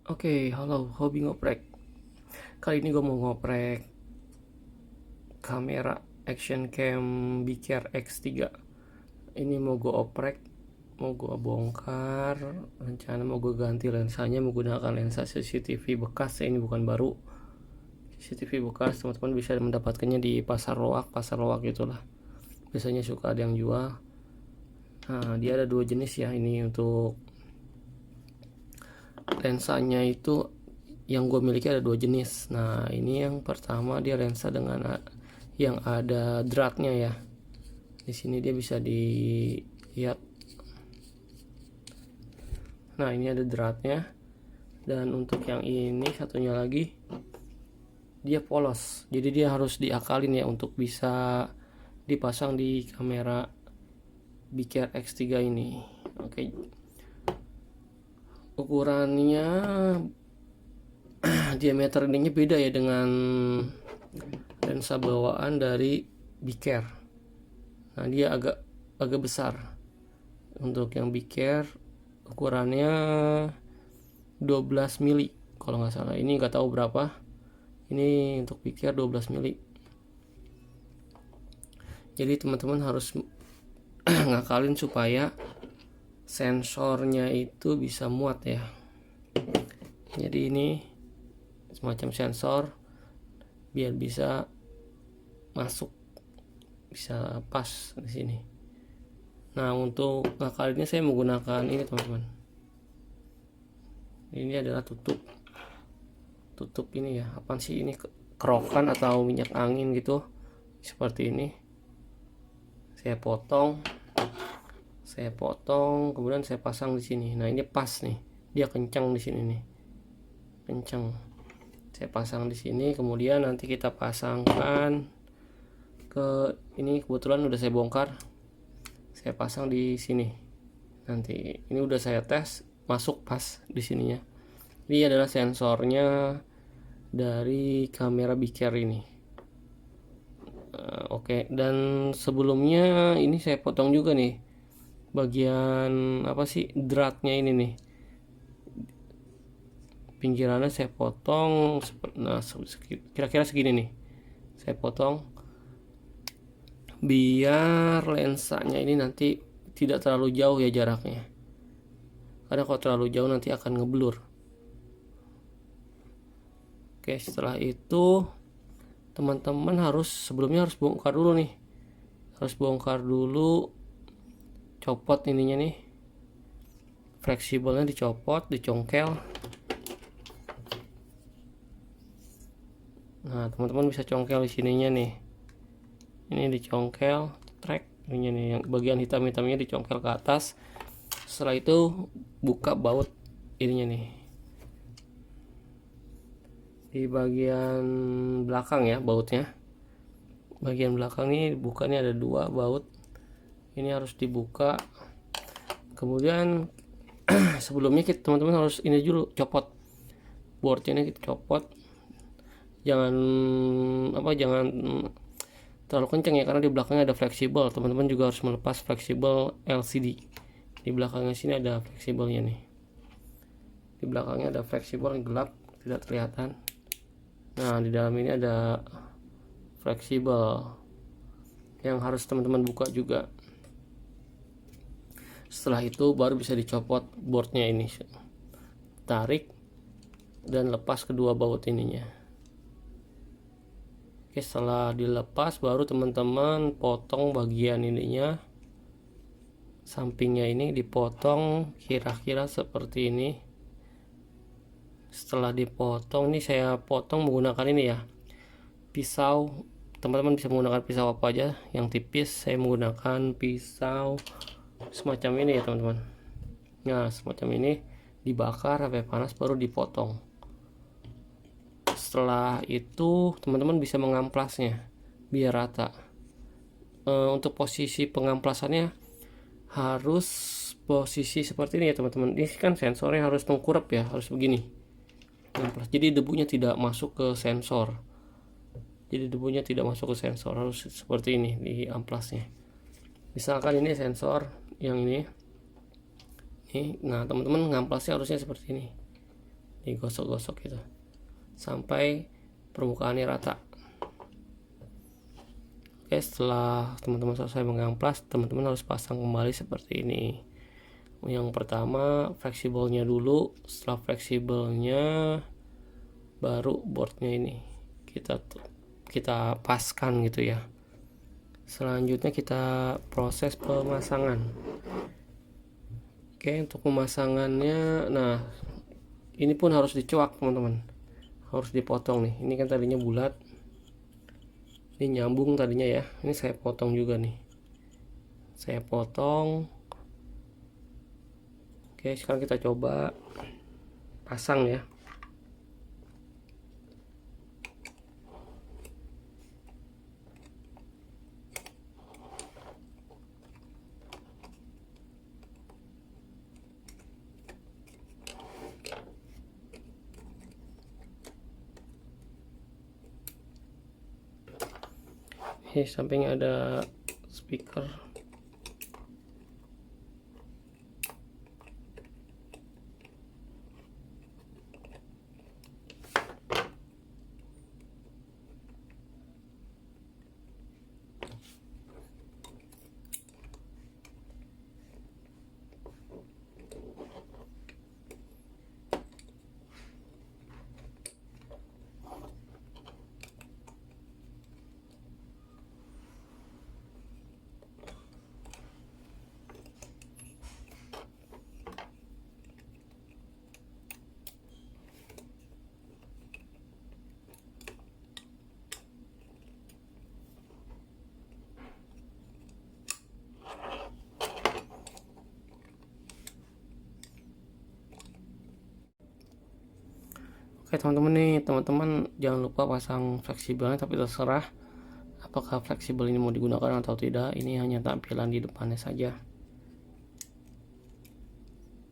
Oke, halo, hobi ngoprek. Kali ini gue mau ngoprek kamera action cam Biker X3. Ini mau gue oprek, mau gue bongkar. Rencana mau gue ganti lensanya menggunakan lensa CCTV bekas. Ini bukan baru. CCTV bekas, teman-teman bisa mendapatkannya di pasar loak gitulah. Biasanya suka ada yang jual. Nah, dia ada dua jenis ya. Ini untuk lensanya itu yang gue miliki ada dua jenis. Nah, ini yang pertama dia lensa dengan yang ada dratnya ya. Di sini dia bisa dilihat. Nah, ini ada dratnya. Dan untuk yang ini satunya lagi dia polos. Jadi dia harus diakalin ya untuk bisa dipasang di kamera Biker X3 ini. Oke. Ukurannya diameter ininya beda ya dengan lensa bawaan dari Biker. Nah, dia agak besar. Untuk yang Biker ukurannya 12 mili kalau nggak salah. Ini nggak tahu berapa. Ini untuk Biker 12 mili. Jadi teman-teman harus ngakalin supaya sensornya itu bisa muat ya. Jadi ini semacam sensor biar bisa masuk, bisa pas di sini. Nah, untuk ngakalinnya saya menggunakan ini teman-teman. Ini adalah tutup ini ya. Apa sih ini, kerokan atau minyak angin gitu. Seperti ini. Saya potong, kemudian saya pasang di sini. Nah, ini pas nih. Dia kencang di sini nih. Kencang. Saya pasang di sini, kemudian nanti kita pasangkan ke ini, kebetulan udah saya bongkar. Saya pasang di sini. Nanti ini udah saya tes, masuk pas di sininya. Ini adalah sensornya dari kamera Biker ini. Oke, dan sebelumnya ini saya potong juga nih bagian apa sih, dratnya ini nih, pinggirannya saya potong. Nah, kira-kira segini nih saya potong biar lensanya ini nanti tidak terlalu jauh ya jaraknya, karena kalau terlalu jauh nanti akan ngeblur. Oke, setelah itu teman-teman sebelumnya harus bongkar dulu nih, copot ininya nih, fleksibelnya dicopot, dicongkel. Nah, teman-teman bisa congkel di sininya nih. Ini dicongkel, track ininya nih, yang bagian hitam-hitamnya dicongkel ke atas. Setelah itu buka baut ininya nih. Di bagian belakang ya bautnya. Bagian belakang ini bukanya ada dua baut. Ini harus dibuka. Kemudian sebelumnya teman-teman harus ini dulu, copot boardnya, ini kita copot. Jangan terlalu kencang ya, karena di belakangnya ada fleksibel. Teman-teman juga harus melepas fleksibel LCD. Di belakangnya sini ada fleksibelnya nih. Di belakangnya ada fleksibel yang gelap, tidak kelihatan. Nah, di dalam ini ada fleksibel yang harus teman-teman buka juga. Setelah itu baru bisa dicopot boardnya ini, tarik dan lepas kedua baut ininya. Oke, setelah dilepas baru teman-teman potong bagian ininya, sampingnya ini dipotong kira-kira seperti ini. Setelah dipotong, ini saya potong menggunakan ini ya, pisau. Teman-teman bisa menggunakan pisau apa aja yang tipis. Saya menggunakan pisau semacam ini ya teman-teman. Nah, semacam ini dibakar sampai panas baru dipotong. Setelah itu teman-teman bisa mengamplasnya biar rata. Untuk posisi pengamplasannya harus posisi seperti ini ya teman-teman. Ini kan sensornya harus tengkurap ya, harus begini. Jadi debunya tidak masuk ke sensor. Harus seperti ini di amplasnya. Misalkan ini sensor yang ini. Nah, teman-teman ngamplasnya harusnya seperti ini. digosok-gosok gitu sampai permukaannya rata. Oke, setelah teman-teman selesai megang plas, teman-teman harus pasang kembali seperti ini. Yang pertama fleksibelnya dulu, setelah fleksibelnya baru boardnya ini kita paskan gitu ya. Selanjutnya kita proses pemasangan. Oke, untuk pemasangannya, nah ini pun harus dicuak teman-teman, harus dipotong nih. Ini kan tadinya bulat, ini nyambung tadinya ya, ini saya potong juga nih, saya potong. Oke, sekarang kita coba pasang ya. Ini sampingnya ada speaker. Oke teman-teman nih, teman-teman jangan lupa pasang fleksibelnya, tapi terserah apakah fleksibel ini mau digunakan atau tidak. Ini hanya tampilan di depannya saja.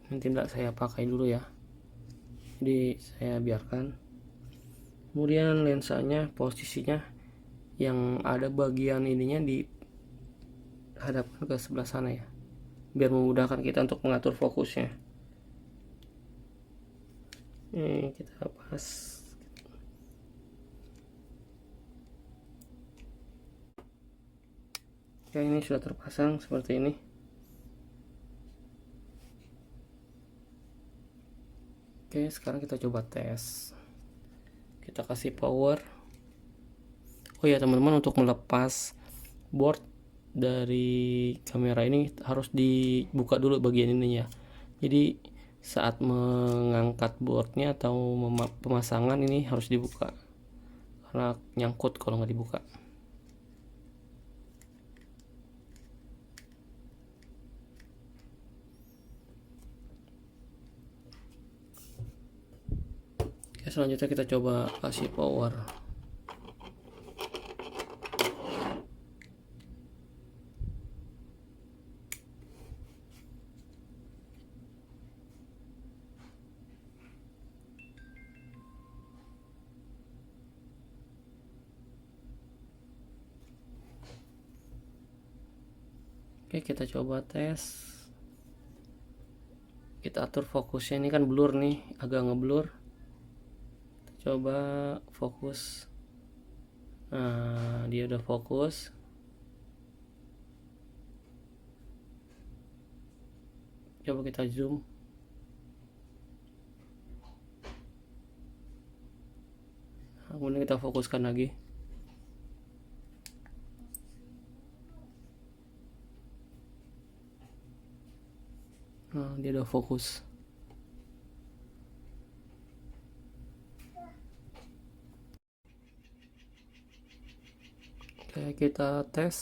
Nanti tidak saya pakai dulu ya, jadi saya biarkan. Kemudian lensanya posisinya yang ada bagian ininya dihadapkan ke sebelah sana ya, biar memudahkan kita untuk mengatur fokusnya. Ini kita pas. Oke, ini sudah terpasang seperti ini. Oke, sekarang kita coba tes. Kita kasih power. Oh ya teman-teman, untuk melepas board dari kamera ini harus dibuka dulu bagian ininya. Jadi saat mengangkat boardnya atau pemasangan ini harus dibuka, karena nyangkut kalau nggak dibuka. Oke, selanjutnya kita coba kasih power. Oke, kita coba tes. Kita atur fokusnya, ini kan blur nih, agak ngeblur. Kita coba fokus. Nah, dia udah fokus. Coba kita zoom. Nah, kemudian kita fokuskan lagi. Nah, dia udah fokus. Oke, kita tes.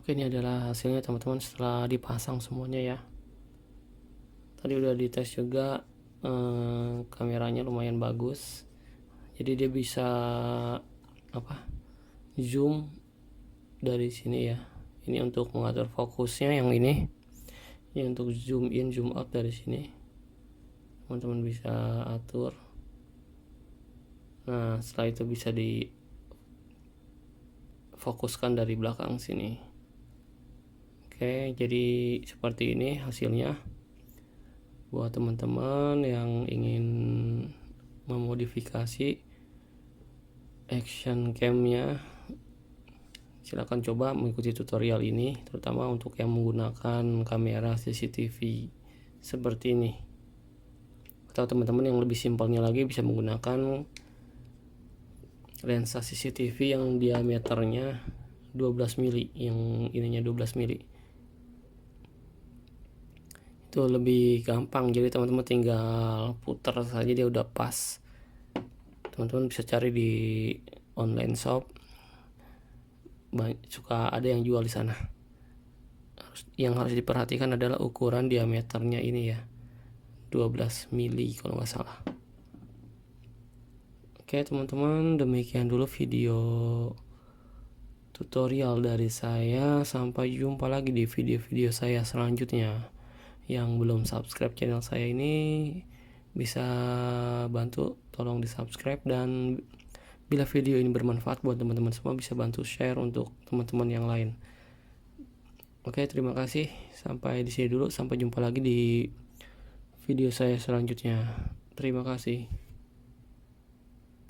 Oke, ini adalah hasilnya teman-teman setelah dipasang semuanya ya. Tadi udah dites juga, kameranya lumayan bagus, jadi dia bisa zoom dari sini ya. Ini untuk mengatur fokusnya, yang ini untuk zoom in zoom out dari sini teman-teman bisa atur. Nah, setelah itu bisa difokuskan dari belakang sini. Oke, jadi seperti ini hasilnya. Buat teman-teman yang ingin memodifikasi action cam-nya, silahkan coba mengikuti tutorial ini, terutama untuk yang menggunakan kamera CCTV seperti ini. Atau teman-teman yang lebih simpelnya lagi bisa menggunakan lensa CCTV yang diameternya 12 mili, yang ininya 12 mili. Itu lebih gampang, jadi teman-teman tinggal putar saja dia udah pas. Teman-teman bisa cari di online shop, suka ada yang jual di sana. Yang harus diperhatikan adalah ukuran diameternya ini ya, 12 mili kalau nggak salah. Oke teman-teman, demikian dulu video tutorial dari saya. Sampai jumpa lagi di video-video saya selanjutnya. Yang belum subscribe channel saya ini bisa bantu tolong di subscribe, dan bila video ini bermanfaat buat teman-teman semua bisa bantu share untuk teman-teman yang lain. Oke, terima kasih, sampai di sini dulu, sampai jumpa lagi di video saya selanjutnya. Terima kasih.